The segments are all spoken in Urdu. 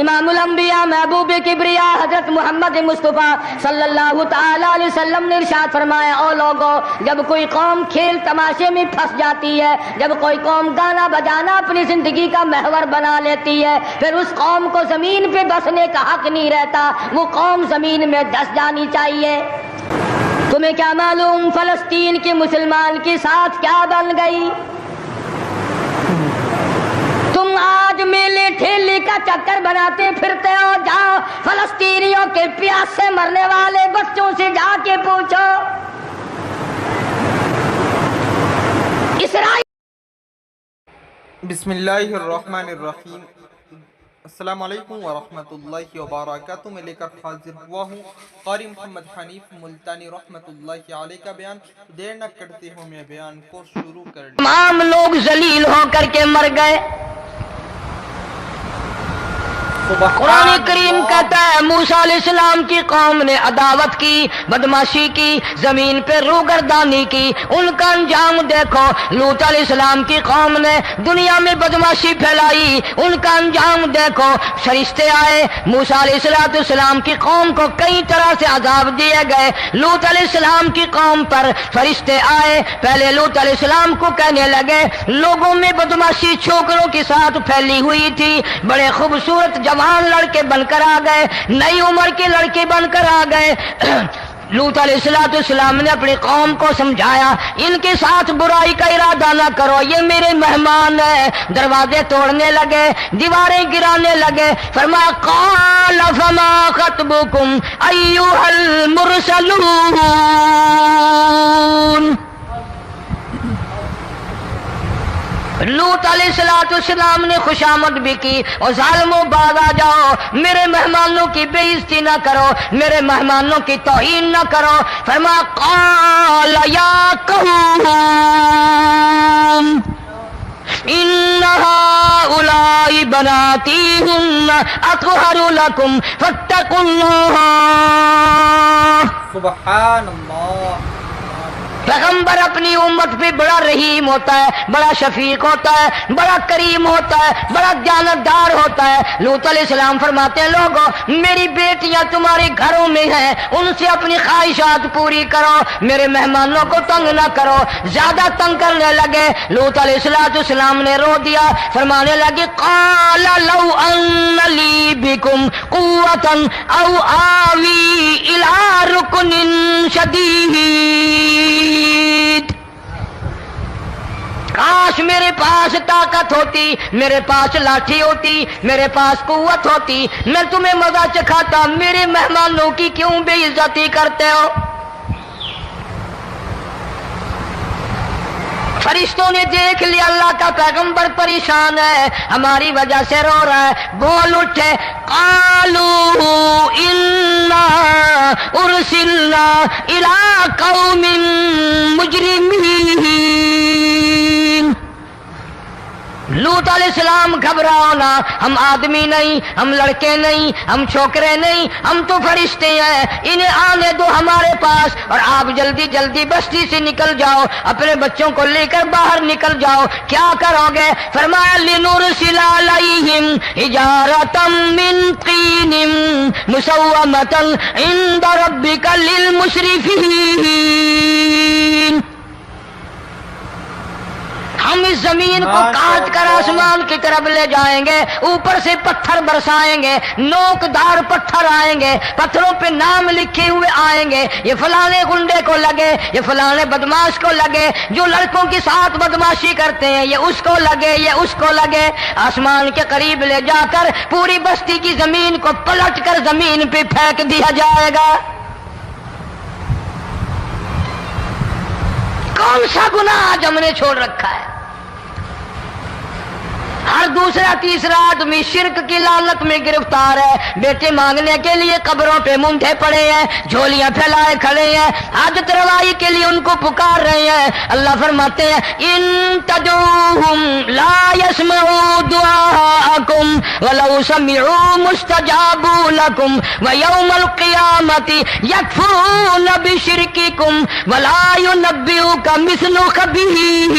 امام الانبیاء محبوب کبریا حضرت محمد مصطفیٰ صلی اللہ تعالی علیہ وسلم نے ارشاد فرمایا، او لوگو، جب کوئی قوم کھیل تماشے میں پھنس جاتی ہے، جب کوئی قوم گانا بجانا اپنی زندگی کا محور بنا لیتی ہے، پھر اس قوم کو زمین پہ بسنے کا حق نہیں رہتا، وہ قوم زمین میں دس جانی چاہیے۔ تمہیں کیا معلوم فلسطین کے مسلمان کے ساتھ کیا بن گئی؟ تم آج میلے ٹھیلے کا چکر بناتے پھرتے ہو، جاؤ فلسطینیوں کے پیاس سے مرنے والے بچوں سے جا کے پوچھو۔ اسرائیل بسم اللہ الرحمن الرحیم۔ السلام علیکم ورحمۃ اللہ وبرکاتہ۔ میں لے کر حاضر ہوا ہوں قاری محمد حنیف ملتانی رحمۃ اللہ علیہ کا بیان۔ دیر نہ کرتے ہوں میں بیان کو شروع کر دوں۔ تمام لوگ ذلیل ہو کر کے مر گئے۔ قرآن کریم کہتا ہے موسیٰ علیہ السلام کی قوم نے عداوت کی، بدماشی کی، زمین پہ روگردانی کی، ان کا انجام دیکھو۔ لوط علیہ السلام کی قوم نے دنیا میں بدماشی پھیلائی، ان کا انجام دیکھو۔ فرشتے آئے، موسیٰ علیہ السلام کی قوم کو کئی طرح سے عذاب دیے گئے۔ لوط علیہ السلام کی قوم پر فرشتے آئے، پہلے لوط علیہ السلام کو کہنے لگے، لوگوں میں بدماشی چھوکروں کے ساتھ پھیلی ہوئی تھی، بڑے خوبصورت جوان لڑکے بن کر آ گئے، نئی عمر کے لڑکے بن کر آ گئے۔ لوط علیہ السلام نے اپنی قوم کو سمجھایا، ان کے ساتھ برائی کا ارادہ نہ کرو، یہ میرے مہمان ہیں۔ دروازے توڑنے لگے، دیواریں گرانے لگے۔ فرمایا قال فما خطبکم ایھا المرسلون۔ لوط علیہ السلام نے خوشامد بھی کی، اور ظالموں باز آ جاؤ، میرے مہمانوں کی بے عزتی نہ کرو، میرے مہمانوں کی توہین نہ کرو۔ فرمایا قال یا قوم ان هؤلاء بناتی ہن اطہر لکم فاتقوا اللہ۔ سبحان اللہ۔ پیغمبر اپنی امت پہ بڑا رحیم ہوتا ہے، بڑا شفیق ہوتا ہے، بڑا کریم ہوتا ہے، بڑا دیانتدار ہوتا ہے۔ لوط علیہ السلام فرماتے ہیں لوگوں، میری بیٹیاں تمہارے گھروں میں ہیں، ان سے اپنی خواہشات پوری کرو، میرے مہمانوں کو تنگ نہ کرو۔ زیادہ تنگ کرنے لگے، لوط علیہ السلام نے رو دیا، فرمانے لگے قال لو ان لی بکم قوۃ او آوی الی رکن شدید۔ کاش میرے پاس طاقت ہوتی، میرے پاس لاٹھی ہوتی، میرے پاس قوت ہوتی، میں تمہیں مزہ چکھاتا، میرے مہمانوں کی کیوں بے عزتی کرتے ہو؟ فرشتوں نے دیکھ لیا اللہ کا پیغمبر پریشان ہے، ہماری وجہ سے رو رہا ہے، بول اٹھے قالوا انا ارسلنا الی قوم مجرمین۔ لوط علیہ السلام گھبراؤ نہ، ہم آدمی نہیں، ہم لڑکے نہیں، ہم چھوکرے نہیں، ہم تو فرشتے ہیں، انہیں آنے دو ہمارے پاس، اور آپ جلدی جلدی بستی سے نکل جاؤ، اپنے بچوں کو لے کر باہر نکل جاؤ۔ کیا کرو گے؟ فرمایا لنرسل علیہم حجارۃ من طین مسومۃ عند ربک للمسرفین۔ ہم اس زمین کو کاٹ کر آسمان کی طرف لے جائیں گے، اوپر سے پتھر برسائیں گے، نوکدار پتھر آئیں گے، پتھروں پہ نام لکھے ہوئے آئیں گے، یہ فلانے گنڈے کو لگے، یہ فلانے بدماش کو لگے، جو لڑکوں کے ساتھ بدماشی کرتے ہیں یہ اس کو لگے، یہ اس کو لگے۔ آسمان کے قریب لے جا کر پوری بستی کی زمین کو پلٹ کر زمین پہ پھینک دیا جائے گا۔ کون سا گناہ آج ہم نے چھوڑ رکھا ہے؟ ہر دوسرا تیسرا آدمی شرک کی لعنت میں گرفتار ہے، بیٹے مانگنے کے لیے قبروں پہ مونڈھے پڑے ہیں، جھولیاں پھیلائے کھڑے ہیں، حاجت روائی کے لیے ان کو پکار رہے ہیں۔ اللہ فرماتے ہیں ان تدعوہم لا يسمعوا دعاءکم ولو سمعوا مستجابوا لکم ویوم القیامت یکفرون بشرککم ولا ينبئک مثل خبیر۔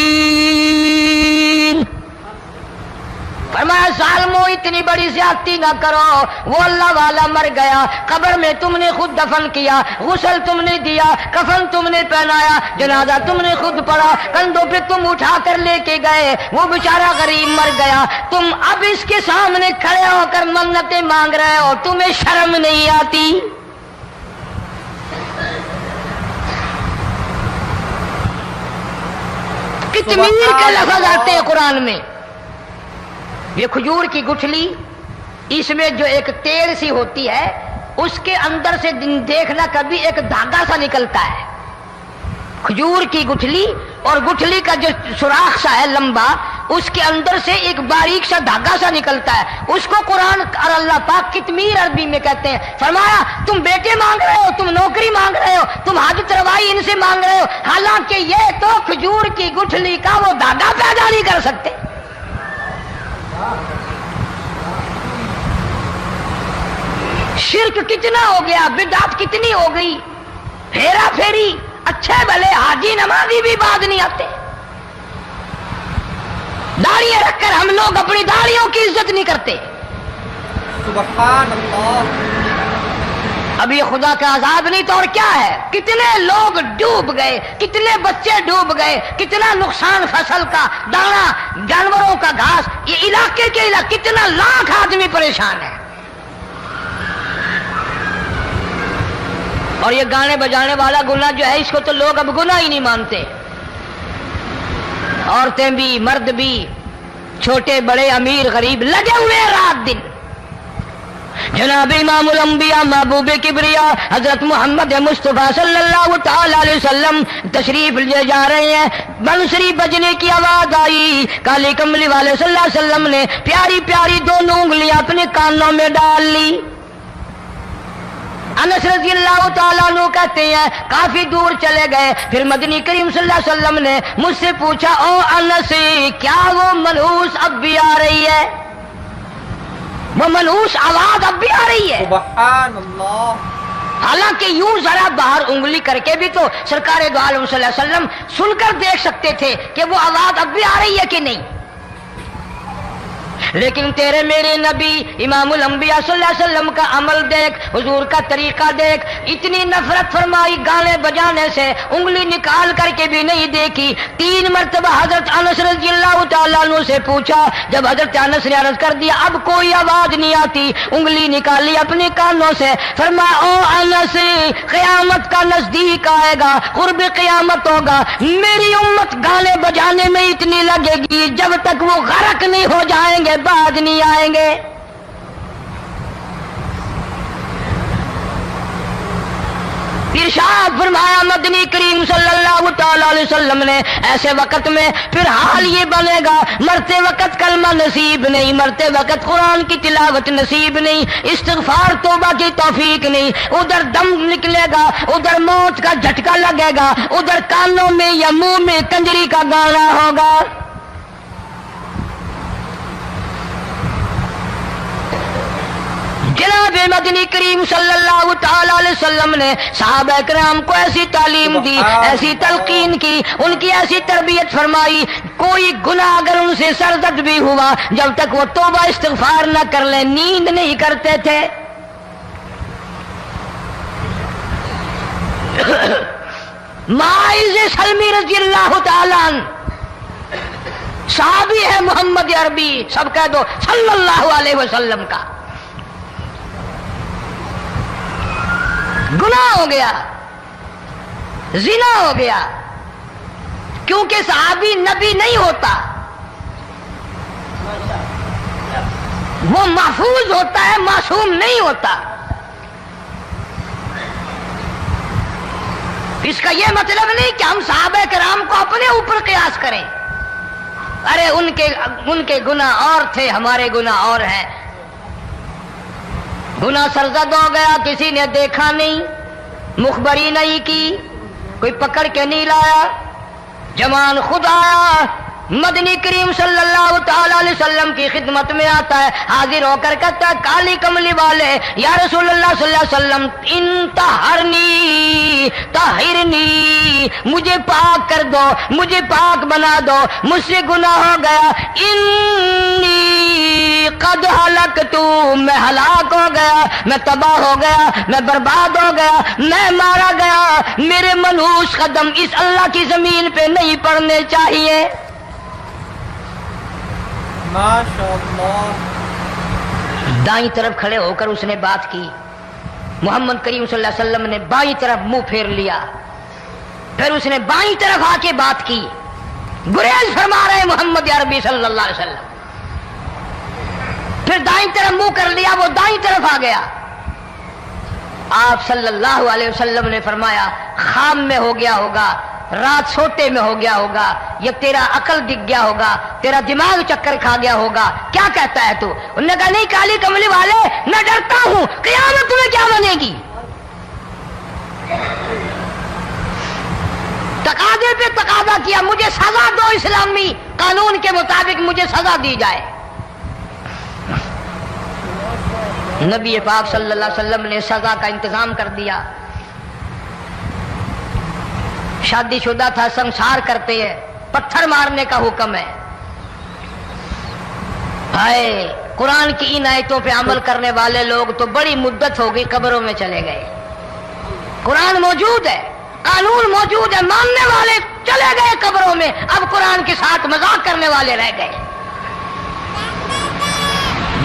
فرمایا ظالمو اتنی بڑی زیادتی نہ کرو، وہ اللہ والا مر گیا، قبر میں تم نے خود دفن کیا، غسل تم نے دیا، کفن تم نے پہنایا، جنازہ تم نے خود پڑھا، کندھوں پہ تم اٹھا کر لے کے گئے، وہ بیچارہ غریب مر گیا، تم اب اس کے سامنے کھڑے ہو کر منتیں مانگ رہے ہو، تمہیں شرم نہیں آتی؟ کتمیر کے لفظ آتے ہیں قرآن میں. یہ کھجور کی گٹھلی، اس میں جو ایک تیل سی ہوتی ہے، اس کے اندر سے دیکھنا کبھی ایک دھاگا سا نکلتا ہے. کھجور کی گٹھلی، اور گٹھلی کا جو سوراخ سا ہے لمبا، اس کے اندر سے ایک باریک سا دھاگا سا نکلتا ہے، اس کو قرآن اور اللہ پاک کتمیر عربی میں کہتے ہیں. فرمایا تم بیٹے مانگ رہے ہو، تم نوکری مانگ رہے ہو، تم حاجت روائی ان سے مانگ رہے ہو، حالانکہ یہ تو کھجور کی گٹھلی کا وہ دھاگا پیدا نہیں کر سکتے. شرک کتنا ہو گیا، بدعت کتنی ہو گئی، ہیرا پھیری، اچھے بھلے حاجی نمازی بھی بعد نہیں آتے. داڑیاں رکھ کر ہم لوگ اپنی داڑیوں کی عزت نہیں کرتے. سبحان اللہ. اب یہ خدا کا عذاب نہیں تو اور کیا ہے؟ کتنے لوگ ڈوب گئے، کتنے بچے ڈوب گئے، کتنا نقصان فصل کا، دانا، جانوروں کا گھاس، یہ علاقے کے علاقے کتنا لاکھ آدمی پریشان ہے. اور یہ گانے بجانے والا گناہ جو ہے، اس کو تو لوگ اب گناہ ہی نہیں مانتے. عورتیں بھی، مرد بھی، چھوٹے بڑے، امیر غریب لگے ہوئے رات دن. جناب امام الانبیاء محبوب کبریا حضرت محمد مصطفیٰ صلی اللہ تعالی علیہ وسلم تشریف لے جا رہے ہیں. بنسری بجنے کی آواز آئی، کالی کملی والے صلی اللہ علیہ وسلم نے پیاری پیاری دونوں انگلیاں اپنے کانوں میں ڈال لی. انس رضی اللہ تعالیٰ عنہ کہتے ہیں کافی دور چلے گئے، پھر مدنی کریم صلی اللہ علیہ وسلم نے مجھ سے پوچھا، او انس کیا وہ منحوس اب بھی آ رہی ہے؟ وہ منحوس آواز اب بھی آ رہی ہے؟ سبحان اللہ. حالانکہ یوں ذرا باہر انگلی کر کے بھی تو سرکار دو عالم صلی اللہ علیہ وسلم سن کر دیکھ سکتے تھے کہ وہ آواز اب بھی آ رہی ہے کہ نہیں. لیکن تیرے میرے نبی امام الانبیاء صلی اللہ علیہ وسلم کا عمل دیکھ، حضور کا طریقہ دیکھ. اتنی نفرت فرمائی گانے بجانے سے، انگلی نکال کر کے بھی نہیں دیکھی. 3 مرتبہ حضرت انس رضی اللہ تعالیٰ عنہ سے پوچھا. جب حضرت انس نے عرض کر دیا اب کوئی آواز نہیں آتی، انگلی نکالی اپنے کانوں سے. فرمایا او انس قیامت کا نزدیک آئے گا، قرب قیامت ہوگا، میری امت گانے بجانے میں اتنی لگے گی جب تک وہ غرق نہیں ہو جائیں گے بعد نہیں آئیں گے. ارشاد فرمایا مدنی کریم صلی اللہ تعالی علیہ وسلم نے ایسے وقت میں پھر حال یہ بنے گا، مرتے وقت کلمہ نصیب نہیں، مرتے وقت قرآن کی تلاوت نصیب نہیں، استغفار توبہ کی توفیق نہیں. ادھر دم نکلے گا، ادھر موت کا جھٹکا لگے گا، ادھر کانوں میں یا منہ میں کنجری کا گانا ہوگا. جناب مدنی کریم صلی اللہ تعالی علیہ وسلم نے صحابہ کرام کو ایسی تعلیم دی، ایسی تلقین کی، ان کی ایسی تربیت فرمائی. کوئی گناہ اگر ان سے سرزد بھی ہوا، جب تک وہ توبہ استغفار نہ کر لیں نیند نہیں کرتے تھے. معاذ سلمی رضی اللہ تعالی عنہ صحابی ہے محمد عربی، سب کہہ دو صلی اللہ علیہ وسلم کا. گناہ ہو گیا، زنا ہو گیا، کیونکہ صحابی نبی نہیں ہوتا، وہ محفوظ ہوتا ہے، معصوم نہیں ہوتا. اس کا یہ مطلب نہیں کہ ہم صحابہ کرام کو اپنے اوپر قیاس کریں. ارے ان کے گناہ اور تھے، ہمارے گناہ اور ہیں. گناہ سرزد ہو گیا، کسی نے دیکھا نہیں، مخبری نہیں کی، کوئی پکڑ کے نہیں لایا، جوان خود آیا، مدنی کریم صلی اللہ تعالی علیہ وسلم کی خدمت میں آتا ہے، حاضر ہو کر کہتا ہے کالی کملی والے یا رسول اللہ صلی اللہ علیہ وسلم انتہرنی طہرنی، مجھے پاک کر دو، مجھے پاک بنا دو، مجھ سے گناہ ہو گیا، انی قد ہلکت، میں ہلاک ہو گیا، میں تباہ ہو گیا، میں برباد ہو گیا، میں مارا گیا، میرے منحوس قدم اس اللہ کی زمین پہ نہیں پڑنے چاہیے۔ ماشاءاللہ۔ دائیں طرف کھڑے ہو کر اس نے بات کی، محمد کریم صلی اللہ علیہ وسلم نے بائیں طرف منہ پھیر لیا، پھر اس نے بائیں طرف آ کے بات کی، گریز فرما رہے محمد عربی صلی اللہ علیہ وسلم، پھر دائیں طرف منہ کر لیا، وہ دائیں طرف آ گیا۔ آپ صلی اللہ علیہ وسلم نے فرمایا خام میں ہو گیا ہوگا، رات سوتے میں ہو گیا ہوگا، یا تیرا عقل دکھ گیا ہوگا، تیرا دماغ چکر کھا گیا ہوگا، کیا کہتا ہے تو؟ انہوں نے کہا نہیں کالی کملی والے، میں ڈرتا ہوں قیامت تمہیں کیا بنے گی؟ تقاضے پہ تقاضا کیا، مجھے سزا دو، اسلامی قانون کے مطابق مجھے سزا دی جائے۔ نبی پاک صلی اللہ علیہ وسلم نے سزا کا انتظام کر دیا۔ شادی شدہ تھا، سنسار کرتے ہیں، پتھر مارنے کا حکم ہے۔ ہائے قرآن کی ان آیتوں پہ عمل کرنے والے لوگ تو بڑی مدت ہو گئی قبروں میں چلے گئے۔ قرآن موجود ہے، قانون موجود ہے، ماننے والے چلے گئے قبروں میں، اب قرآن کے ساتھ مذاق کرنے والے رہ گئے۔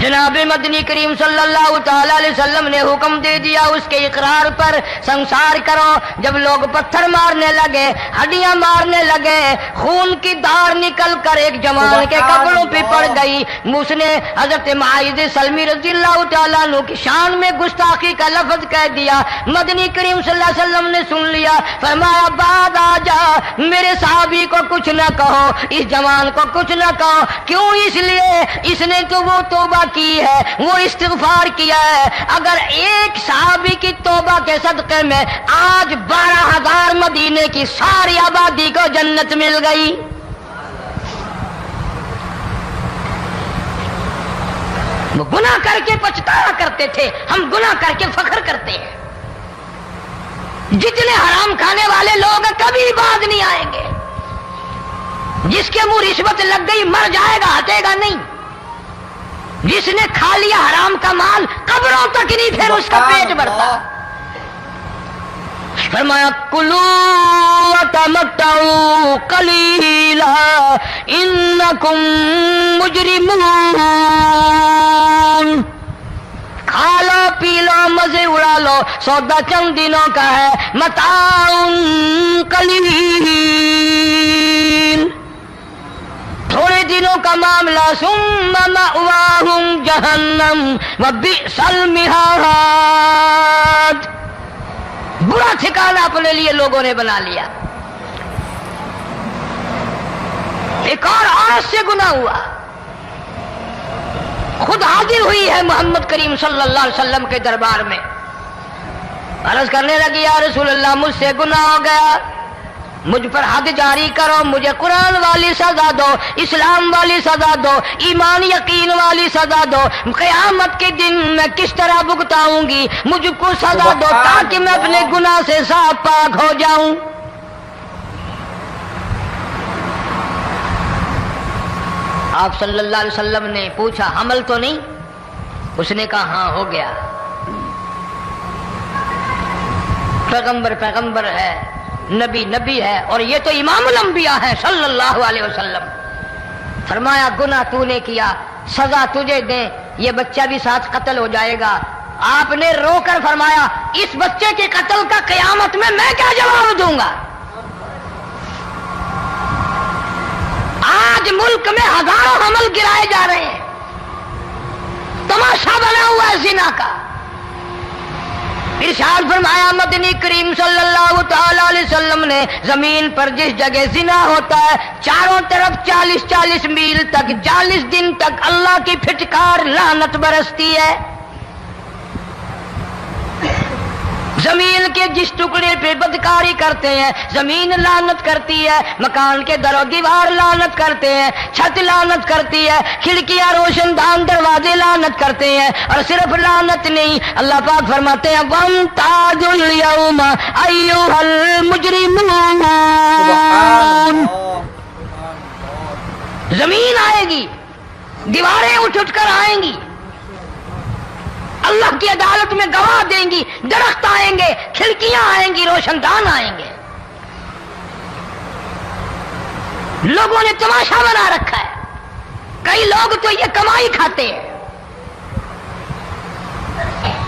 جناب مدنی کریم صلی اللہ تعالی علیہ وسلم نے حکم دے دیا اس کے اقرار پر سنسار کرو۔ جب لوگ پتھر مارنے لگے، ہڈیاں مارنے لگے، خون کی دھار نکل کر ایک جوان کے کپڑوں پہ پڑ گئی، اس نے حضرت معاذ سلمی رضی اللہ تعالیٰ عنہ کی شان میں گستاخی کا لفظ کہہ دیا۔ مدنی کریم صلی اللہ علیہ وسلم نے سن لیا، فرمایا بعد آ جا، میرے صحابی کو کچھ نہ کہو، اس جوان کو کچھ نہ کہو۔ کیوں؟ اس لیے اس نے تو وہ توبہ کی ہے، وہ استغفار کیا ہے۔ اگر ایک صحابی کی توبہ کے صدقے میں آج 12,000 مدینے کی ساری آبادی کو جنت مل گئی۔ وہ گناہ کر کے پچھتایا کرتے تھے، ہم گناہ کر کے فخر کرتے ہیں۔ جتنے حرام کھانے والے لوگ کبھی باز نہیں آئیں گے۔ جس کے منہ رشوت لگ گئی مر جائے گا، ہٹے گا نہیں۔ جس نے کھا لیا حرام کا مال قبروں تک نہیں پھر اس کا پیٹ بھرتا۔ فرمایا کلو وتمتعوا قلیلا انکم مجرمون، کھا لو پی لو مزے اڑا لو، سودا چند دنوں کا ہے، متاع قلیل، تھوڑے دنوں کا معاملہ، ثم مأواہم جہنم وبئس المہاد، برا ٹھکانہ اپنے لیے لوگوں نے بنا لیا۔ ایک اور عورت سے گناہ ہوا، خود حاضر ہوئی ہے محمد کریم صلی اللہ علیہ وسلم کے دربار میں، عرض کرنے لگی یا رسول اللہ مجھ سے گناہ ہو گیا، مجھ پر حد جاری کرو، مجھے قرآن والی سزا دو، اسلام والی سزا دو، ایمان یقین والی سزا دو، قیامت کے دن میں کس طرح بھگتاؤں گی، مجھ کو سزا دو تاکہ میں اپنے گناہ سے صاف پاک ہو جاؤں۔ آپ صلی اللہ علیہ وسلم نے پوچھا حمل تو نہیں؟ اس نے کہا ہاں ہو گیا۔ پیغمبر ہے، نبی ہے، اور یہ تو امام الانبیاء ہے صلی اللہ علیہ وسلم۔ فرمایا گناہ تو نے کیا، سزا تجھے دیں، یہ بچہ بھی ساتھ قتل ہو جائے گا۔ آپ نے رو کر فرمایا اس بچے کے قتل کا قیامت میں کیا جواب دوں گا؟ آج ملک میں ہزاروں حمل گرائے جا رہے ہیں، تماشا بنا ہوا ہے زنا کا۔ ارشاد فرمایا مدنی کریم صلی اللہ تعالی علیہ وسلم نے زمین پر جس جگہ زنا ہوتا ہے چاروں طرف 40 میل تک 40 دن تک اللہ کی پھٹکار لعنت برستی ہے۔ زمین کے جس ٹکڑے پہ بدکاری کرتے ہیں زمین لعنت کرتی ہے، مکان کے در و دیوار لعنت کرتے ہیں، چھت لعنت کرتی ہے، کھڑکیاں روشن دان دروازے لعنت کرتے ہیں، اور صرف لعنت نہیں، اللہ پاک فرماتے ہیں وَامْتَازُوا الْيَوْمَ أَيُّهَا الْمُجْرِمُونَ۔ زمین آئے گی، دیواریں اٹھ اٹھ کر آئیں گی، اللہ کی عدالت میں گواہ دیں گی، درخت آئیں گے، کھڑکیاں آئیں گی، روشن دان آئیں گے۔ لوگوں نے تماشا بنا رکھا ہے، کئی لوگ تو یہ کمائی کھاتے ہیں۔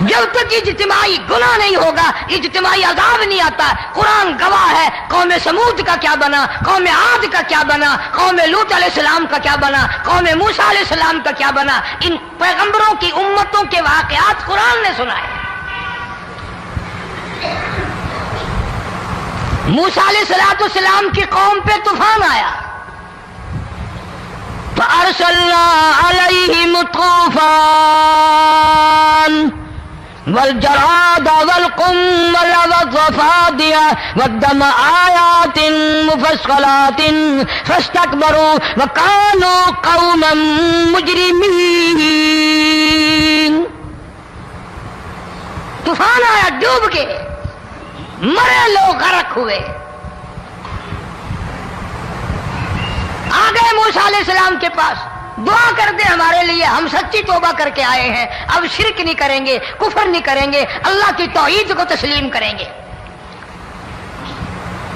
جب تک اجتماعی گناہ نہیں ہوگا اجتماعی عذاب نہیں آتا۔ قرآن گواہ ہے، قوم سمود کا کیا بنا، قوم عاد کا کیا بنا، قوم لوط علیہ السلام کا کیا بنا، قوم موسیٰ علیہ السلام کا کیا بنا۔ ان پیغمبروں کی امتوں کے واقعات قرآن نے سنائے۔ موسیٰ علیہ السلام کی قوم پہ طوفان آیا، فَأَرْسَلْنَا عَلَيْهِمُ الطُّوفَانَ والجراد والقمل والضفادع والدم آيات مفصلات فاستكبروا وكانوا قوما مجرمين۔ طوفان آیا، ڈوب کے مرے لوگ، غرق ہوئے۔ آ گئے موسیٰ علیہ السلام کے پاس، دعا کر دے ہمارے لیے، ہم سچی توبہ کر کے آئے ہیں، اب شرک نہیں کریں گے، کفر نہیں کریں گے، اللہ کی توحید کو تسلیم کریں گے۔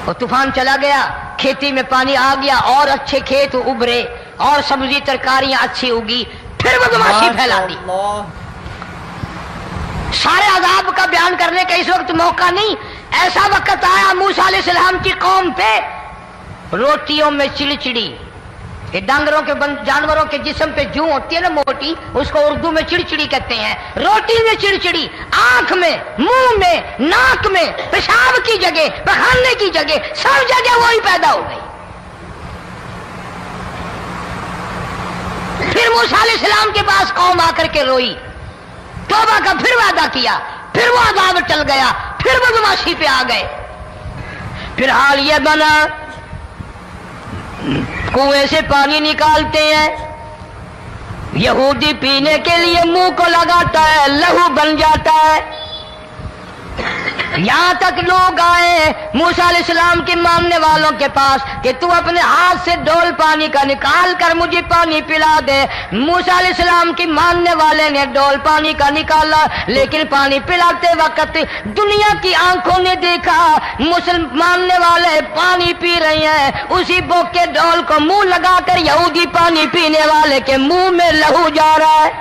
وہ طوفان چلا گیا، کھیتی میں پانی آ گیا، اور اچھے کھیت ابھرے، اور سبزی ترکاریاں اچھی اگی، پھر بدماشی پھیلا دی۔ سارے عذاب کا بیان کرنے کا اس وقت موقع نہیں، ایسا وقت آیا موسیٰ علیہ السلام کی قوم پہ روٹیوں میں چڑچڑی، یہ ڈنگروں کے جانوروں کے جسم پہ جوں ہوتی ہے نا موٹی، اس کو اردو میں چڑچڑی کہتے ہیں۔ روٹی میں چڑچڑی، آنکھ میں، منہ میں، ناک میں، پیشاب کی جگہ، پخانے کی جگہ، سب جگہ وہی پیدا ہو گئی۔ پھر موسیٰ علیہ السلام کے پاس قوم آ کر کے روئی، توبہ کا پھر وعدہ کیا، پھر وہ عذاب ٹل گیا، پھر بدماشی پہ آ گئے۔ پھر حال یہ بنا، کنویں سے پانی نکالتے ہیں، یہودی پینے کے لیے منہ کو لگاتا ہے، لہو بن جاتا ہے۔ یہاں تک لوگ آئے موسیٰ علیہ السلام کے ماننے والوں کے پاس کہ تو اپنے ہاتھ سے ڈول پانی کا نکال کر مجھے پانی پلا دے۔ موسیٰ علیہ السلام کے ماننے والے نے ڈول پانی کا نکالا، لیکن پانی پلاتے وقت دنیا کی آنکھوں نے دیکھا ماننے والے پانی پی رہے ہیں، اسی بوک کے ڈول کو منہ لگا کر یہودی پانی پینے والے کے منہ میں لہو جا رہا ہے،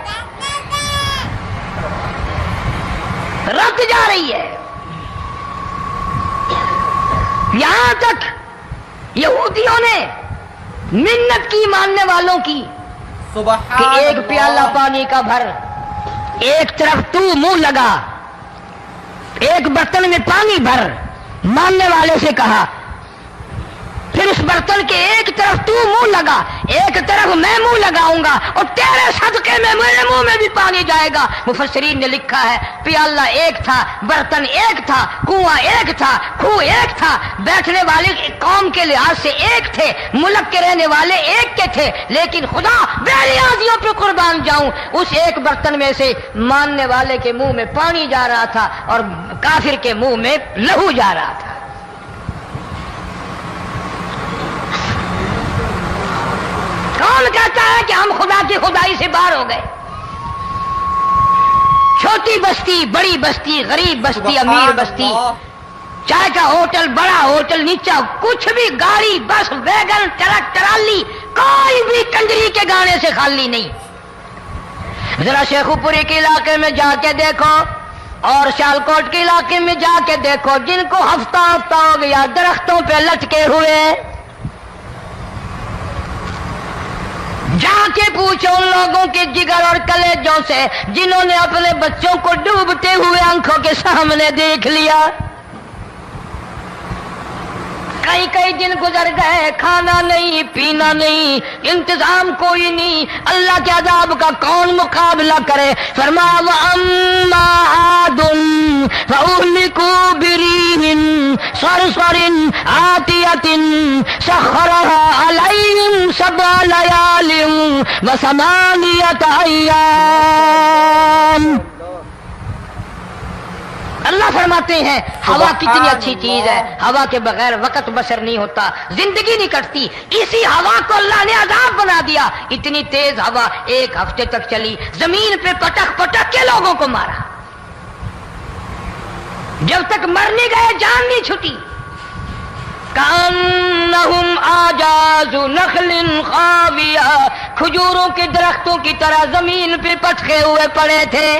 رت جا رہی ہے۔ یہاں تک یہودیوں نے منت کی ماننے والوں کی کہ ایک پیالہ پانی کا بھر، ایک طرف تو منہ لگا، ایک برتن میں پانی بھر، ماننے والے سے کہا، پھر اس برتن کے ایک طرف تو منہ لگا، ایک طرف میں منہ لگاؤں گا، اور تیرے صدقے میں میرے منہ میں بھی پانی جائے گا۔ مفسرین نے لکھا ہے پیالہ ایک تھا، برتن ایک تھا، کنواں ایک تھا، کھو ایک تھا، بیٹھنے والے قوم کے لحاظ سے ایک تھے، ملک کے رہنے والے ایک کے تھے، لیکن خدا بے نیازیوں پہ قربان جاؤں، اس ایک برتن میں سے ماننے والے کے منہ میں پانی جا رہا تھا اور کافر کے منہ میں لہو جا رہا تھا۔ کون کہتا ہے کہ ہم خدا کی خدائی سے باہر ہو گئے؟ چھوٹی بستی، بڑی بستی، غریب بستی، امیر بستی، چائے کا ہوٹل، بڑا ہوٹل، نیچا کچھ بھی، گاڑی، بس، ویگن، ٹرک، ٹرالی، کوئی بھی کنجری کے گانے سے خالی نہیں۔ ذرا شیخو پوری کے علاقے میں جا کے دیکھو اور سیالکوٹ کے علاقے میں جا کے دیکھو، جن کو ہفتہ ہفتہ ہو گیا درختوں پہ لٹکے ہوئے، جا کے پوچھو ان لوگوں کے جگر اور کلیجوں سے جنہوں نے اپنے بچوں کو ڈوبتے ہوئے آنکھوں کے سامنے دیکھ لیا۔ کئی کئی دن گزر گئے، کھانا نہیں، پینا نہیں، انتظام کوئی نہیں، اللہ کے عذاب کا کون مقابلہ کرے؟ فرمایا وَأَمَّا عَادٌ فأهلكوا بريح صرصر عاتية سخرها عليهم 7 ليال و8 أيام. اللہ فرماتے ہیں ہوا کتنی اچھی چیز ہے، ہوا کے بغیر وقت بسر نہیں ہوتا، زندگی نہیں کٹتی. اسی ہوا کو اللہ نے عذاب بنا دیا. اتنی تیز ہوا 1 ہفتے تک چلی، زمین پہ پٹک پٹک کے لوگوں کو مارا. جب تک مر نہیں گئے جان نہیں چھٹی. کأنہم اعجاز نخل خاویہ، کھجوروں کے درختوں کی طرح زمین پہ پٹکے ہوئے پڑے تھے.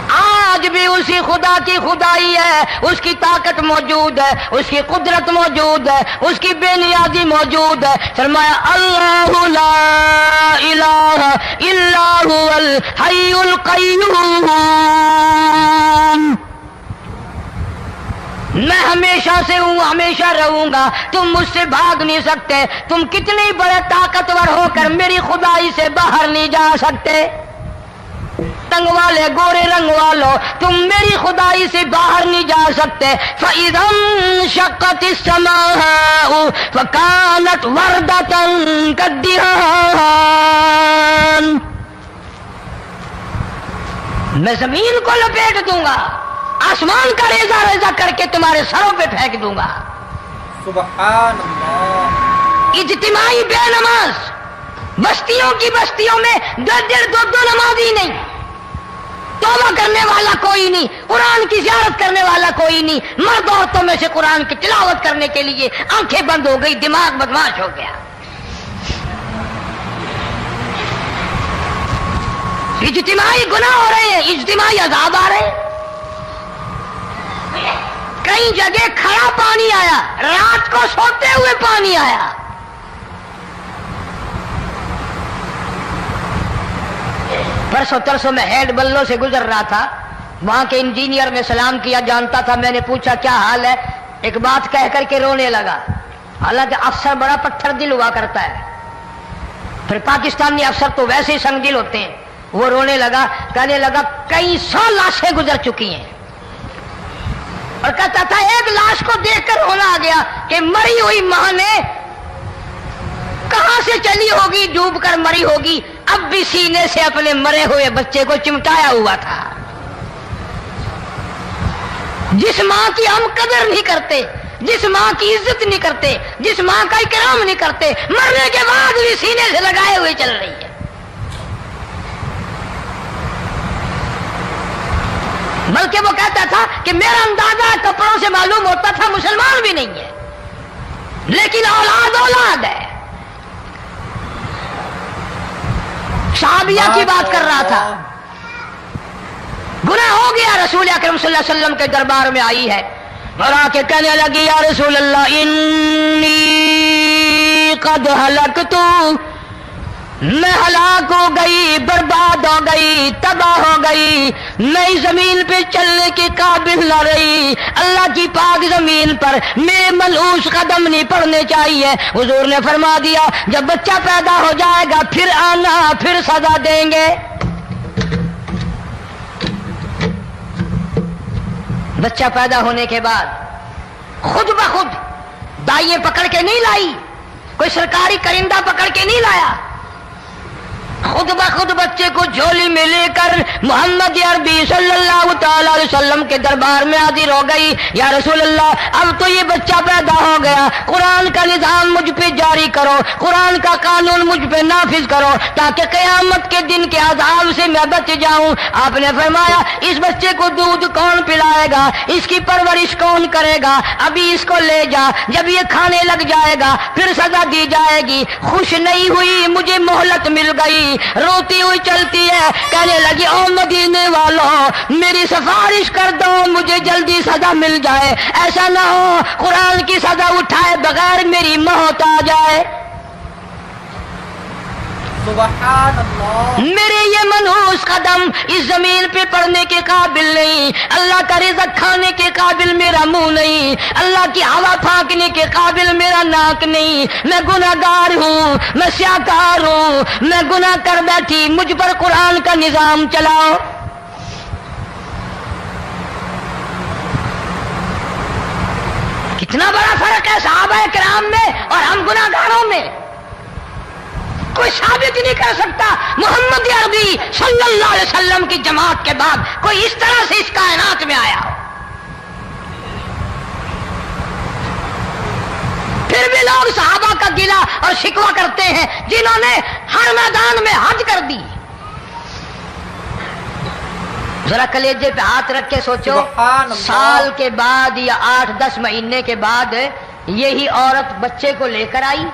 آج بھی اسی خدا کی خدائی ہے، اس کی طاقت موجود ہے، اس کی قدرت موجود ہے، اس کی بے نیازی موجود ہے. فرمایا اللہ لا الہ الا هو الحی القیوم. میں ہمیشہ سے ہوں، ہمیشہ رہوں گا، تم مجھ سے بھاگ نہیں سکتے. تم کتنے بڑے طاقتور ہو کر میری خدائی سے باہر نہیں جا سکتے. تنگ والے گورے رنگ والو تم میری خدائی سے باہر نہیں جا سکتے. فَإِذَا انشَقَّتِ السَّمَاءُ فَكَانَتْ وَرْدَةً كَالدِّهَانِ. میں زمین کو لپیٹ دوں گا، آسمان کا ریزہ ریزہ کر کے تمہارے سروں پہ پھینک دوں گا. سبحان اللہ. اجتماعی بے نماز، بستیوں کی بستیوں میں 1.5-2 نمازی نہیں، توبہ کرنے والا کوئی نہیں، قرآن کی زیارت کرنے والا کوئی نہیں. مرد عورتوں میں سے قرآن کی تلاوت کرنے کے لیے آنکھیں بند ہو گئی، دماغ بدماش ہو گیا. اجتماعی گناہ ہو رہے ہیں، اجتماعی عذاب آ رہے ہیں. کئی جگہ کھڑا پانی آیا، رات کو سوتے ہوئے پانی آیا. پرسوں ترسوں میں ہیڈ بلوں سے گزر رہا تھا، وہاں کے انجینئر نے سلام کیا، جانتا تھا. میں نے پوچھا کیا حال ہے، ایک بات کہہ کر کے رونے لگا. حالانکہ افسر بڑا پتھر دل ہوا کرتا ہے، پھر پاکستانی افسر تو ویسے ہی سنگ دل ہوتے ہیں. وہ رونے لگا، کہنے لگا کئی 100 لاشیں گزر چکی ہیں. اور کہتا تھا ایک لاش کو دیکھ کر رونا آ گیا کہ مری ہوئی ماں نے کہاں سے چلی ہوگی، ڈوب کر مری ہوگی، اب بھی سینے سے اپنے مرے ہوئے بچے کو چمٹایا ہوا تھا. جس ماں کی ہم قدر نہیں کرتے، جس ماں کی عزت نہیں کرتے، جس ماں کا اکرام نہیں کرتے، مرنے کے بعد بھی سینے سے لگائے ہوئے چل رہی ہے. بلکہ وہ کہتا تھا کہ میرا اندازہ کپڑوں سے معلوم ہوتا تھا مسلمان بھی نہیں ہے، لیکن اولاد اولاد ہے. صحابیہ کی بات کر رہا تھا، گناہ ہو گیا، رسول اکرم صلی اللہ علیہ وسلم کے دربار میں آئی ہے اور آ کے کہنے لگی یا رسول اللہ انی قد ہلکت، میں ہلاک ہو گئی، برباد ہو گئی، تباہ ہو گئی، نئی زمین پہ چلنے کے قابل نہ رہی. اللہ کی پاک زمین پر میرے ملعوس قدم نہیں پڑنے چاہیے. حضور نے فرما دیا جب بچہ پیدا ہو جائے گا پھر آنا، پھر سزا دیں گے. بچہ پیدا ہونے کے بعد خود بخود دائیں پکڑ کے نہیں لائی، کوئی سرکاری کرندہ پکڑ کے نہیں لایا، خود بخود بچے کو جھولی میں لے کر محمد عربی صلی اللہ تعالی علیہ وسلم کے دربار میں حاضر ہو گئی. یا رسول اللہ اب تو یہ بچہ پیدا ہو گیا، قرآن کا نظام مجھ پہ جاری کرو، قرآن کا قانون مجھ پہ نافذ کرو تاکہ قیامت کے دن کے عذاب سے میں بچ جاؤں. آپ نے فرمایا اس بچے کو دودھ کون پلائے گا، اس کی پرورش کون کرے گا، ابھی اس کو لے جا، جب یہ کھانے لگ جائے گا پھر سزا دی جائے گی. خوش نہیں ہوئی، مجھے مہلت مل گئی، روتی ہوئی چلتی ہے، کہنے لگی او مدینے والوں میری سفارش کر دو، مجھے جلدی سزا مل جائے، ایسا نہ ہو قرآن کی سزا اٹھائے بغیر میری موت آ جائے. سبحان اللہ. میرے یہ منحوس قدم اس زمین پہ پڑنے کے قابل نہیں، اللہ کا رزق کھانے کے قابل میرا منہ نہیں، اللہ کی ہوا پھانکنے کے قابل میرا ناک نہیں. میں گناہگار ہوں، میں سیاکار ہوں، میں گناہ کر بیٹھی، مجھ پر قرآن کا نظام چلاؤ. کتنا بڑا فرق ہے صحابہ کرام میں اور ہم گناہگاروں میں. کوئی ثابت نہیں کر سکتا محمد عربی صلی اللہ علیہ وسلم کی جماعت کے بعد کوئی اس طرح سے اس کائنات میں آیا ہو. پھر بھی لوگ صحابہ کا گلہ اور شکوہ کرتے ہیں جنہوں نے ہر میدان میں حج کر دی. ذرا کلیجے پہ ہاتھ رکھ کے سوچو، سال کے بعد یا 8-10 مہینے کے بعد یہی عورت بچے کو لے کر آئی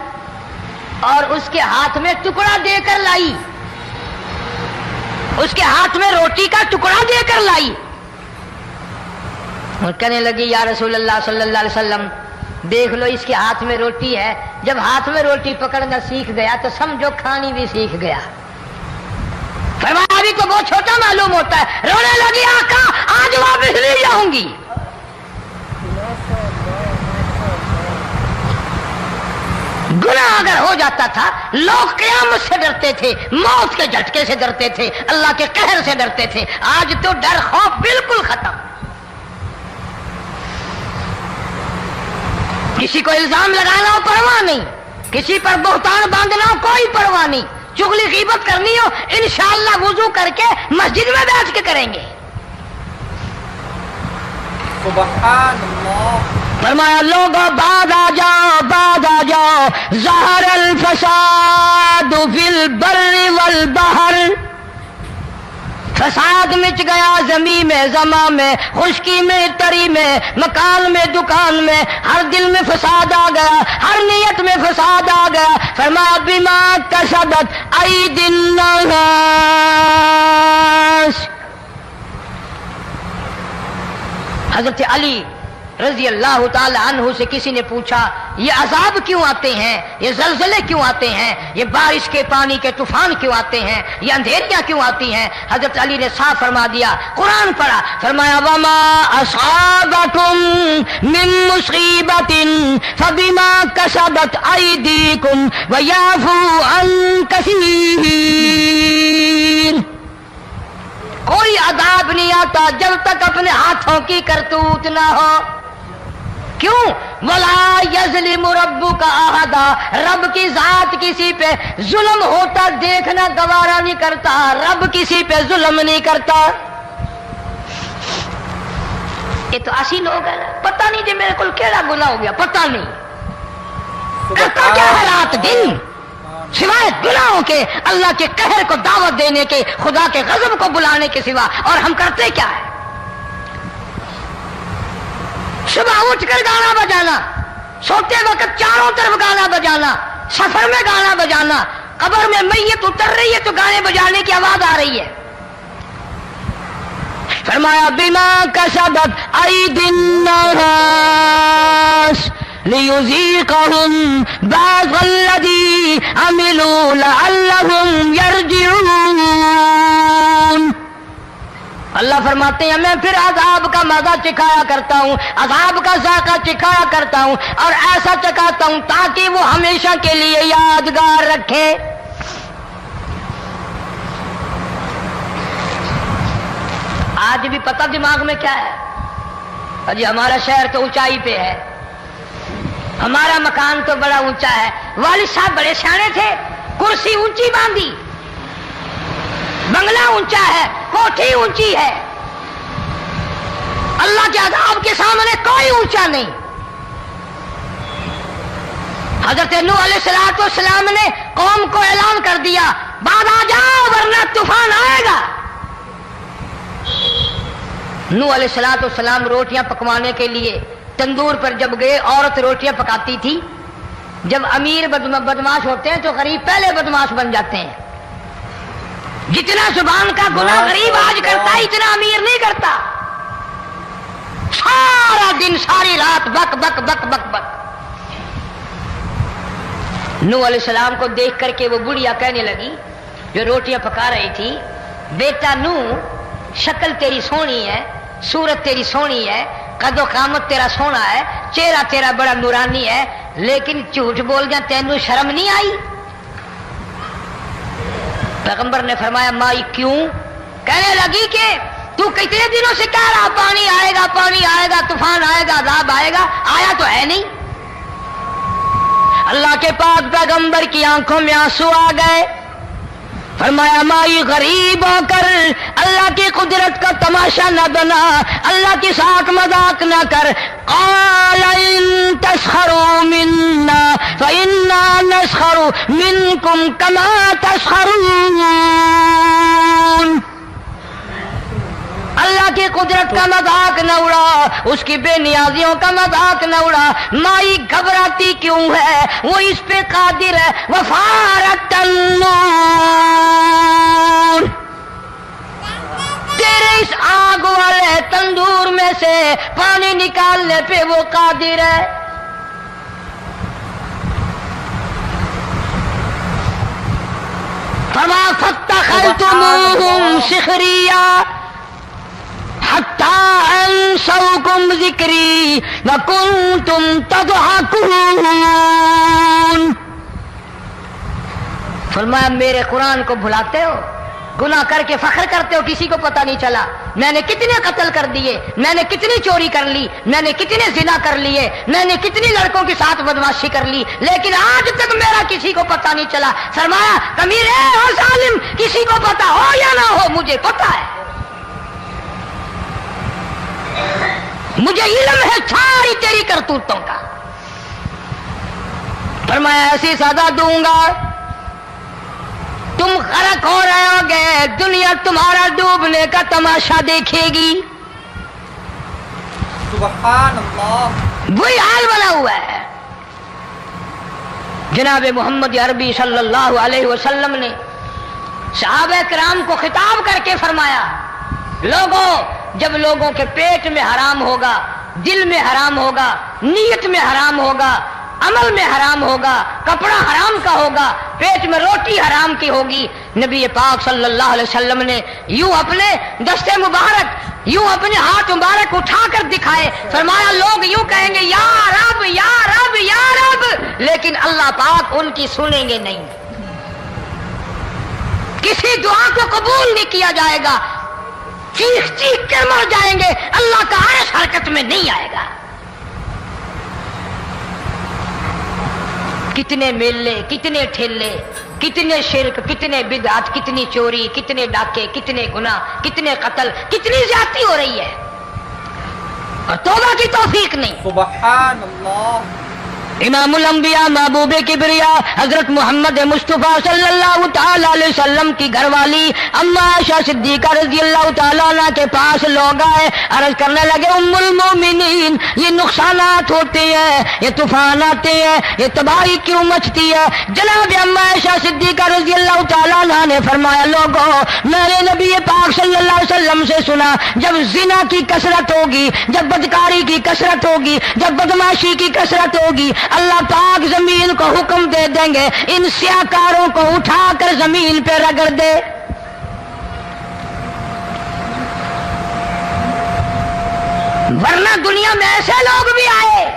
اور اس کے ہاتھ میں ٹکڑا دے کر لائی، اس کے ہاتھ میں روٹی کا ٹکڑا دے کر لائی اور کہنے لگی یا رسول اللہ صلی اللہ علیہ وسلم دیکھ لو اس کے ہاتھ میں روٹی ہے. جب ہاتھ میں روٹی پکڑنا سیکھ گیا تو سمجھو کھانی بھی سیکھ گیا. فرمایا ابھی تو بہت چھوٹا معلوم ہوتا ہے. رونے لگی آقا آج واپس نہیں جاؤں گی. گناہ اگر ہو جاتا تھا لوگ قیامت سے ڈرتے تھے، موت کے جھٹکے سے ڈرتے تھے، اللہ کے قہر سے ڈرتے تھے. آج تو ڈر خوف بالکل ختم. کسی کو الزام لگانا ہو پرواہ نہیں، کسی پر بہتان باندھنا ہو کوئی پرواہ نہیں، چغلی غیبت کرنی ہو انشاءاللہ وضو کر کے مسجد میں بیٹھ کے کریں گے. سبحان اللہ. فرمایا لوگوں بعد آ جاؤ ظہر الفساد فی البر والبحر. فساد مچ گیا زمین میں، زماں میں، خشکی میں، تری میں، مکان میں، دکان میں، ہر دل میں فساد آ گیا، ہر نیت میں فساد آ گیا. فرمایا بما کسبت ایدی الناس. حضرت علی رضی اللہ تعالی عنہ سے کسی نے پوچھا یہ عذاب کیوں آتے ہیں، یہ زلزلے کیوں آتے ہیں، یہ بارش کے پانی کے طوفان کیوں آتے ہیں، یہ اندھیریاں کیوں آتی ہیں؟ حضرت علی نے صاف فرما دیا، قرآن پڑھا، فرمایا وما اصابکم من مصیبت فبما کسبت ایدیکم ویعفو عن کثیر. کوئی عذاب نہیں آتا جب تک اپنے ہاتھوں کی کرتوت نہ ہو. کیوں؟ وَلَا يَظْلِمُ رَبُّكَ أَحَدًا. رب کی ذات کسی پہ ظلم ہوتا دیکھنا گوارا نہیں کرتا. رب کسی پہ ظلم نہیں کرتا. یہ تو ایسی لوگ ہیں پتہ نہیں جی میرے کو کیڑا گناہ ہو گیا، پتہ نہیں کرتا کیا ہے رات دن سوائے گناہوں کے، اللہ کے قہر کو دعوت دینے کے، خدا کے غضب کو بلانے کے سوا. اور ہم کرتے کیا ہے؟ صبح اٹھ کر گانا بجانا، سوتے وقت چاروں طرف گانا بجانا، سفر میں گانا بجانا، قبر میں میت اتر رہی ہے تو گانے بجانے کی آواز آ رہی ہے. فرمایا بما کسبت ایدی الناس لیذیقہم بعض الذی عملوا لعلہم یرجعون. اللہ فرماتے ہیں میں پھر عذاب کا مزہ چکھایا کرتا ہوں، عذاب کا ذائقہ چکھایا کرتا ہوں اور ایسا چکھاتا ہوں تاکہ وہ ہمیشہ کے لیے یادگار رکھے. آج بھی پتہ دماغ میں کیا ہے؟ جی ہمارا شہر تو اونچائی پہ ہے، ہمارا مکان تو بڑا اونچا ہے. والد صاحب بڑے سیانے تھے، کرسی اونچی باندھی، بنگلہ اونچا ہے، کوٹھی اونچی ہے. اللہ کے عذاب کے سامنے کوئی اونچا نہیں. حضرت نوح علیہ السلام نے قوم کو اعلان کر دیا بعد آ جاؤ ورنہ طوفان آئے گا. نوح علیہ السلام روٹیاں پکوانے کے لیے تندور پر جب گئے، عورت روٹیاں پکاتی تھی. جب امیر بدماش ہوتے ہیں تو غریب پہلے بدماش بن جاتے ہیں. جتنا زبان کا گناہ غریب آج کرتا ہے اتنا امیر نہیں کرتا. سارا دن ساری رات بک بک بک بک بک. نوح علیہ السلام کو دیکھ کر کے وہ بڑھیا کہنے لگی جو روٹیاں پکا رہی تھی، بیٹا نوح شکل تیری سونی ہے، صورت تیری سونی ہے، قد و قامت تیرا سونا ہے، چہرہ تیرا بڑا نورانی ہے، لیکن جھوٹ بول جا تینوں شرم نہیں آئی؟ پیغمبر نے فرمایا مائی کیوں؟ کہنے لگی کہ تو کتنے دنوں سے کہہ رہا پانی آئے گا طوفان آئے گا عذاب آئے گا، آیا تو ہے نہیں۔ اللہ کے پاک پیغمبر کی آنکھوں میں آنسو آ گئے، فرمایا مائی غریب ہو کر اللہ کی قدرت کا تماشا نہ بنا، اللہ کے ساتھ مذاق نہ کر۔ قال ان تسخروا منا فإنا نسخر منكم كما تسخرون۔ اللہ کی قدرت کا مذاق نہ اڑا، اس کی بے نیازیوں کا مذاق نہ اڑا۔ مائی گھبراتی کیوں ہے؟ وہ اس پہ قادر ہے۔ وفارت النور، تیرے اس آگ والے تندور میں سے پانی نکالنے پہ وہ قادر ہے۔ فما فاتخذتموہم سخریا حتی انسوکم ذکری وکنتم تضحکون۔ فرمایا میرے قرآن کو بھلاتے ہو، گناہ کر کے فخر کرتے ہو، کسی کو پتہ نہیں چلا میں نے کتنے قتل کر دیے، میں نے کتنی چوری کر لی، میں نے کتنے زنا کر لیے، میں نے کتنی لڑکوں کے ساتھ بدماشی کر لی، لیکن آج تک میرا کسی کو پتہ نہیں چلا۔ فرمایا کمینے اور ظالم، کسی کو پتہ ہو یا نہ ہو مجھے پتہ ہے، مجھے علم ہے ساری تیری کرتوتوں کا۔ فرمایا ایسی سزا دوں گا تم غرق ہو رہے ہوگے، دنیا تمہارا ڈوبنے کا تماشا دیکھے گی۔ سبحان اللہ، وہی حال بنا ہوا ہے۔ جناب محمد عربی صلی اللہ علیہ وسلم نے صحابہ کرام کو خطاب کر کے فرمایا، لوگوں جب لوگوں کے پیٹ میں حرام ہوگا، دل میں حرام ہوگا، نیت میں حرام ہوگا، عمل میں حرام ہوگا، کپڑا حرام کا ہوگا، پیٹ میں روٹی حرام کی ہوگی، نبی پاک صلی اللہ علیہ وسلم نے یوں اپنے دست مبارک، یوں اپنے ہاتھ مبارک اٹھا کر دکھائے، فرمایا لوگ یوں کہیں گے یا رب یا رب یا رب، لیکن اللہ پاک ان کی سنیں گے نہیں، کسی دعا کو قبول نہیں کیا جائے گا، چیخ چیخ کے مر جائیں گے، اللہ کا عرش حرکت میں نہیں آئے گا۔ کتنے میلے، کتنے ٹھیلے، کتنے شرک، کتنے بدعت، کتنی چوری، کتنے ڈاکے، کتنے گناہ، کتنے قتل، کتنی زیادتی ہو رہی ہے اور توبہ کی توفیق نہیں۔ سبحان اللہ۔ امام الانبیاء محبوب کبریا حضرت محمد مصطفیٰ صلی اللہ تعالی علیہ وسلم کی گھر والی اما عائشہ صدیقہ رضی اللہ تعالیٰ عنہ کے پاس لوگ آئے، عرض کرنے لگے ام المومنین یہ نقصانات ہوتے ہیں، یہ طوفان آتے ہیں، یہ تباہی کیوں مچتی ہے؟ جناب اما عائشہ صدیقہ رضی اللہ تعالیٰ عنہ نے فرمایا لوگوں میں نے نبی پاک صلی اللہ علیہ وسلم سے سنا جب زنا کی کثرت ہوگی، جب بدکاری کی کثرت ہوگی، جب بدماشی کی کثرت ہوگی، اللہ پاک زمین کو حکم دے دیں گے ان سیاکاروں کو اٹھا کر زمین پہ رگڑ دے۔ ورنہ دنیا میں ایسے لوگ بھی آئے،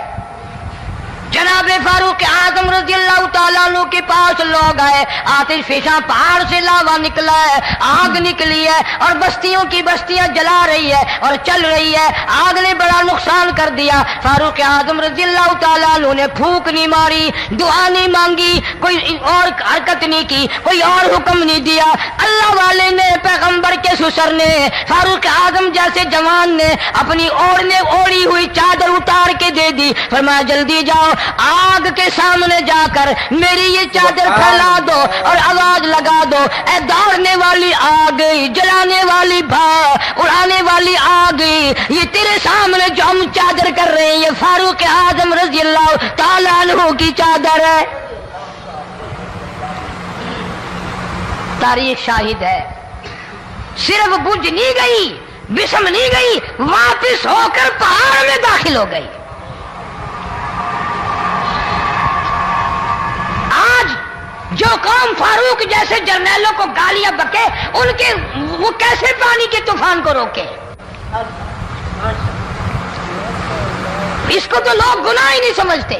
جناب فاروق اعظم رضی اللہ تعالیٰ عنہ کے پاس لوگ آئے، آتش فشاں پہاڑ سے لاوا نکلا ہے، آگ نکلی ہے اور بستیوں کی بستیاں جلا رہی ہے اور چل رہی ہے، آگ نے بڑا نقصان کر دیا۔ فاروق اعظم رضی اللہ تعالیٰ عنہ نے پھونک نہیں ماری، دعا نہیں مانگی، کوئی اور حرکت نہیں کی، کوئی اور حکم نہیں دیا۔ اللہ والے نے، پیغمبر کے سسر نے، فاروق اعظم جیسے جوان نے اپنی اوڑھی ہوئی چادر اتار کے دے دی، فرمایا جلدی جاؤ آگ کے سامنے جا کر میری یہ چادر پھیلا دو اور آواز لگا دو، اے دوڑنے والی آگ، جلانے والی بھا، اڑانے والی آگ، یہ تیرے سامنے جو ہم چادر کر رہے ہیں یہ فاروق اعظم رضی اللہ تعالیٰ عنہ کی چادر ہے۔ تاریخ شاہد ہے، صرف بجھ نہیں گئی، بسم نہیں گئی، واپس ہو کر پہاڑ میں داخل ہو گئی۔ آج جو قوم فاروق جیسے جرنیلوں کو گالیاں بکے، ان کے وہ کیسے پانی کے طوفان کو روکے؟ اس کو تو لوگ گناہ ہی نہیں سمجھتے۔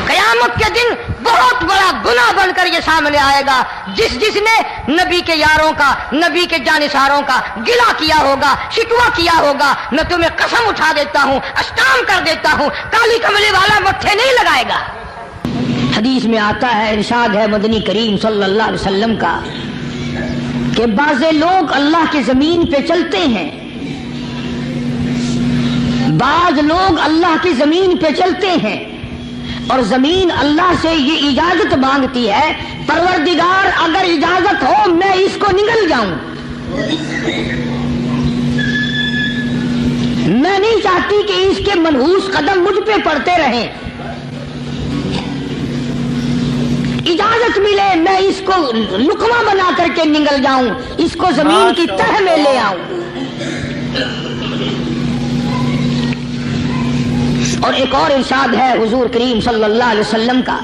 قیامت کے دن بہت بڑا گناہ بن کر یہ سامنے آئے گا۔ جس نے نبی کے یاروں کا، نبی کے جانثاروں کا گلہ کیا ہوگا، شکوہ کیا ہوگا، میں تمہیں قسم اٹھا دیتا ہوں، اشتام کر دیتا ہوں، کالی کملی والا مٹھے نہیں لگائے گا۔ حدیث میں آتا ہے، ارشاد ہے مدنی کریم صلی اللہ علیہ وسلم کا کہ بعض لوگ اللہ کی زمین پہ چلتے ہیں، بعض لوگ اللہ کی زمین پہ چلتے ہیں اور زمین اللہ سے یہ اجازت مانگتی ہے، پروردگار اگر اجازت ہو میں اس کو نگل جاؤں، میں نہیں چاہتی کہ اس کے منحوس قدم مجھ پہ پڑتے رہیں، اجازت ملے میں اس کو لقمہ بنا کر کے نگل جاؤں، اس کو زمین کی تہ میں لے آؤں۔ اور ایک اور ارشاد ہے حضور کریم صلی اللہ علیہ وسلم کا،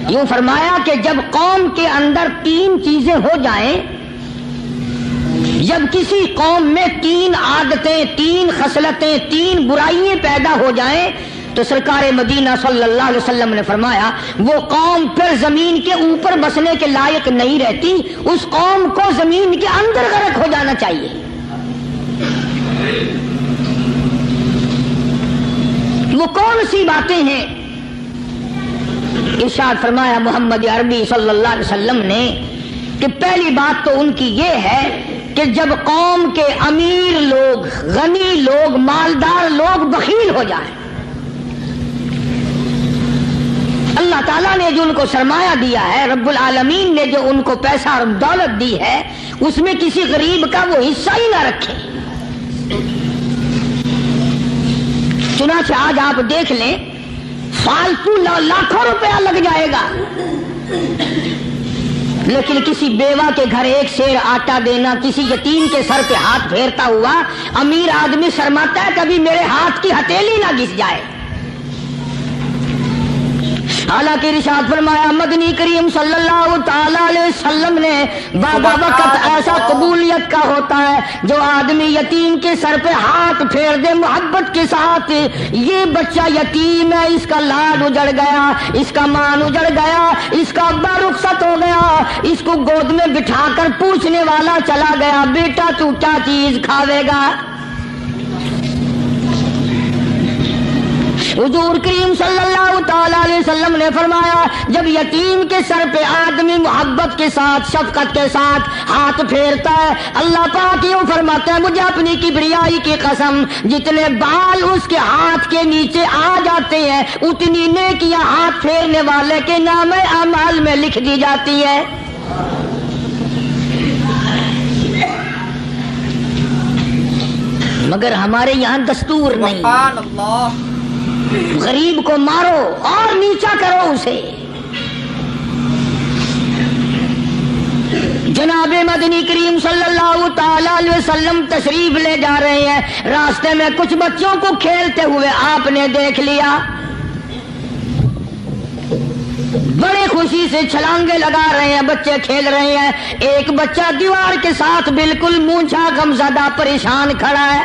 یوں فرمایا کہ جب قوم کے اندر 3 چیزیں ہو جائیں، جب کسی قوم میں 3 عادتیں، 3 خصلتیں، 3 برائیاں پیدا ہو جائیں تو سرکار مدینہ صلی اللہ علیہ وسلم نے فرمایا وہ قوم پھر زمین کے اوپر بسنے کے لائق نہیں رہتی، اس قوم کو زمین کے اندر غرق ہو جانا چاہیے۔ وہ کون سی باتیں ہیں؟ ارشاد فرمایا محمد عربی صلی اللہ علیہ وسلم نے کہ پہلی بات تو ان کی یہ ہے کہ جب قوم کے امیر لوگ، غنی لوگ، مالدار لوگ بخیل ہو جائیں، اللہ تعالیٰ نے جو ان کو سرمایہ دیا ہے، رب العالمین نے جو ان کو پیسہ اور دولت دی ہے، اس میں کسی غریب کا وہ حصہ ہی نہ رکھے۔ چنانچہ آج آپ دیکھ لیں فالتو لاکھوں روپیہ لگ جائے گا، لیکن کسی بیوہ کے گھر 1 سیر آٹا دینا، کسی یتیم کے سر پہ ہاتھ پھیرتا ہوا امیر آدمی شرماتا ہے کبھی میرے ہاتھ کی ہتھیلی نہ گھس جائے۔ حالانکہ ارشاد فرمایا مدنی کریم صلی اللہ تعالی علیہ وسلم نے بعد وقت ایسا قبولیت کا ہوتا ہے جو آدمی یتیم کے سر پہ ہاتھ پھیر دے محبت کے ساتھ، یہ بچہ یتیم ہے، اس کا لاڈ اجڑ گیا، اس کا مان اجڑ گیا، اس کا ابا رخصت ہو گیا، اس کو گود میں بٹھا کر پوچھنے والا چلا گیا بیٹا تو کیا چیز کھاوے گا۔ حضور کریم صلی اللہ تعالی علیہ وسلم نے فرمایا جب یتیم کے سر پہ آدمی محبت کے ساتھ، شفقت کے ساتھ ہاتھ پھیرتا ہے، اللہ پاک یوں فرماتا ہے مجھے اپنی کبریائی کی قسم جتنے بال اس کے ہاتھ کے نیچے آ جاتے ہیں اتنی نیکیاں ہاتھ پھیرنے والے کے نام اعمال میں لکھ دی جاتی ہے۔ مگر ہمارے یہاں دستور نہیں، سبحان اللہ، غریب کو مارو اور نیچا کرو اسے۔ جناب مدنی کریم صلی اللہ تعالی علیہ وسلم تشریف لے جا رہے ہیں، راستے میں کچھ بچوں کو کھیلتے ہوئے آپ نے دیکھ لیا، بڑے خوشی سے چھلانگے لگا رہے ہیں، بچے کھیل رہے ہیں، ایک بچہ دیوار کے ساتھ بالکل مونچھا غمزدہ پریشان کھڑا ہے۔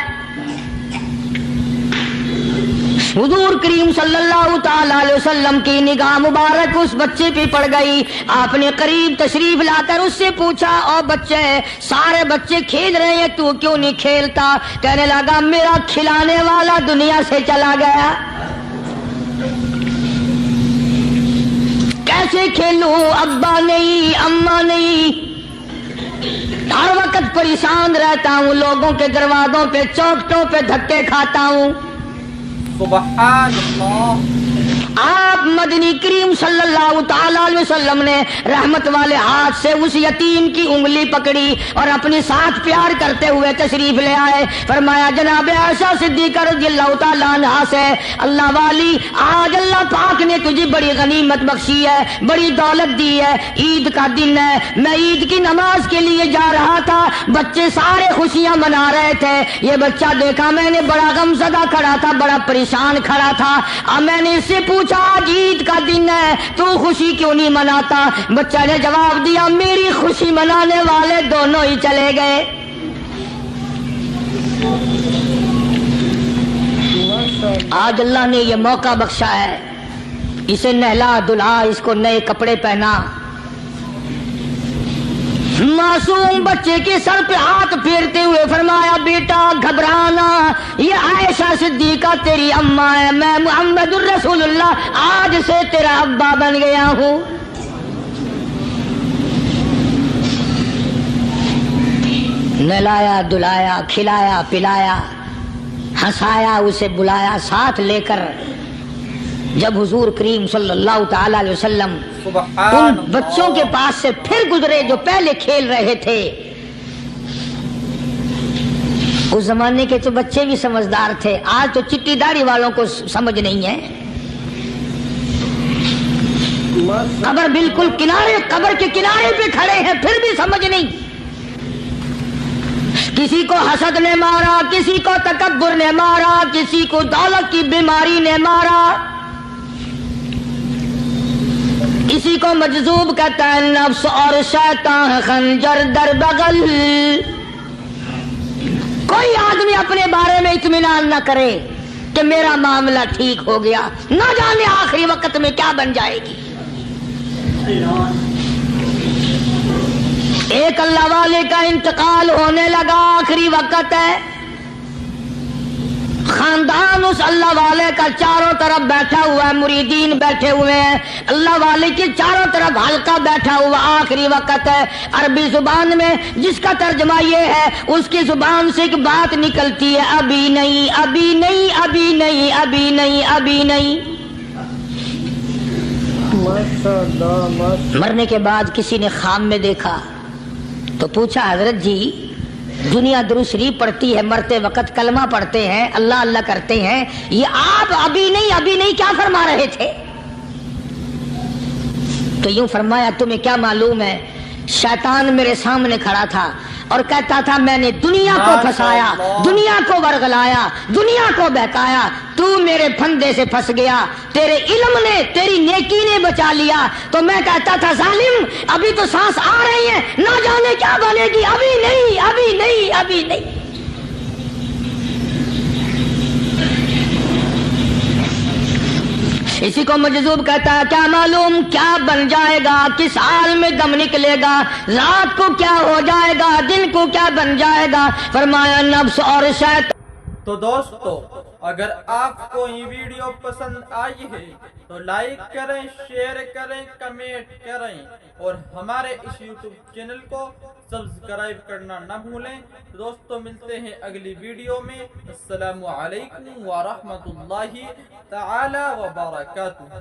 حضور کریم صلی اللہ تعالی علیہ وسلم کی نگاہ مبارک اس بچے پہ پڑ گئی، آپ نے قریب تشریف لا کر اس سے پوچھا او بچے، سارے بچے کھیل رہے ہیں تو کیوں نہیں کھیلتا؟ کہنے لگا میرا کھلانے والا دنیا سے چلا گیا، کیسے کھیلوں، ابا نہیں، اماں نہیں، ہر وقت پریشان رہتا ہوں، لوگوں کے دروازوں پہ چوکھٹوں پہ دھکے کھاتا ہوں۔ سبحان اللہ۔ آپ مدنی کریم صلی اللہ تعالی علیہ وسلم نے رحمت والے ہاتھ سے اس یتیم کی انگلی پکڑی اور اپنے ساتھ پیار کرتے ہوئے تشریف لے آئے، فرمایا جناب عائشہ صدیقہ رضی اللہ تعالی عنہا سے اللہ والی آج اللہ پاک نے تجھے بڑی غنیمت بخشی ہے، بڑی دولت دی ہے، عید کا دن ہے، میں عید کی نماز کے لیے جا رہا تھا، بچے سارے خوشیاں منا رہے تھے، یہ بچہ دیکھا میں نے بڑا غمزدہ کھڑا تھا، بڑا پریشان کھڑا تھا، اب میں نے اس سے پوچھا آج عید کا دن ہے تو خوشی کیوں نہیں مناتا؟ بچہ نے جواب دیا میری خوشی منانے والے دونوں ہی چلے گئے۔ آج اللہ نے یہ موقع بخشا ہے اسے نہلا دھلا، اس کو نئے کپڑے پہنا. معصوم بچے کے سر پہ ہاتھ پھیرتے ہوئے فرمایا بیٹا گھبرانا، یہ عائشہ صدیقہ تیری اماں ہے، میں محمد الرسول اللہ آج سے تیرا ابا بن گیا ہوں. نہلایا دھلایا، کھلایا پلایا، ہنسایا، اسے بلایا ساتھ لے کر. جب حضور کریم صلی اللہ تعالی علیہ وسلم ان بچوں کے پاس سے پھر گزرے جو پہلے کھیل رہے تھے، اس زمانے کے تو بچے بھی سمجھدار تھے، آج تو چٹی داڑھی والوں کو سمجھ نہیں ہے. قبر بالکل کنارے، قبر کے کنارے پہ کھڑے ہیں پھر بھی سمجھ نہیں. کسی کو حسد نے مارا، کسی کو تکبر نے مارا، کسی کو دولت کی بیماری نے مارا، کسی کو مجذوب کہتا ہے نفس اور شیطان خنجر در بغل. کوئی آدمی اپنے بارے میں اطمینان نہ کرے کہ میرا معاملہ ٹھیک ہو گیا، نہ جانے آخری وقت میں کیا بن جائے گی. ایک اللہ والے کا انتقال ہونے لگا، آخری وقت ہے. خاندان اس اللہ والے کا چاروں طرف بیٹھا ہوا ہے، مریدین بیٹھے ہوئے ہیں، اللہ والے کے چاروں طرف حلقہ بیٹھا ہوا. آخری وقت ہے. عربی زبان میں جس کا ترجمہ یہ ہے، اس کی زبان سے ایک بات نکلتی ہے، ابھی نہیں ابھی نہیں ابھی نہیں ابھی نہیں ابھی نہیں. مرنے کے بعد کسی نے خواب میں دیکھا تو پوچھا حضرت جی دنیا درود شریف پڑھتی ہے، مرتے وقت کلمہ پڑھتے ہیں، اللہ اللہ کرتے ہیں، یہ آپ ابھی نہیں کیا فرما رہے تھے؟ تو یوں فرمایا تمہیں کیا معلوم ہے، شیطان میرے سامنے کھڑا تھا اور کہتا تھا میں نے دنیا کو پھنسایا، دنیا کو ورگلایا، دنیا کو بہکایا، تو میرے پھندے سے پھنس گیا، تیرے علم نے تیری نیکی نے بچا لیا. تو میں کہتا تھا ظالم ابھی تو سانس آ رہی ہے، نہ جانے کیا بنے گی، ابھی نہیں ابھی نہیں ابھی نہیں. اسی کو مجذوب کہتا ہے کیا معلوم کیا بن جائے گا، کس حال میں دم نکلے گا، رات کو کیا ہو جائے گا، دن کو کیا بن جائے گا. فرمایا نفس اور شیطان. تو دوستو اگر آپ کو یہ ویڈیو پسند آئی ہے تو لائک کریں، شیئر کریں، کمنٹ کریں اور ہمارے اس یوٹیوب چینل کو سبسکرائب کرنا نہ بھولیں. دوستو ملتے ہیں اگلی ویڈیو میں. السلام علیکم ورحمۃ اللہ تعالی وبرکاتہ.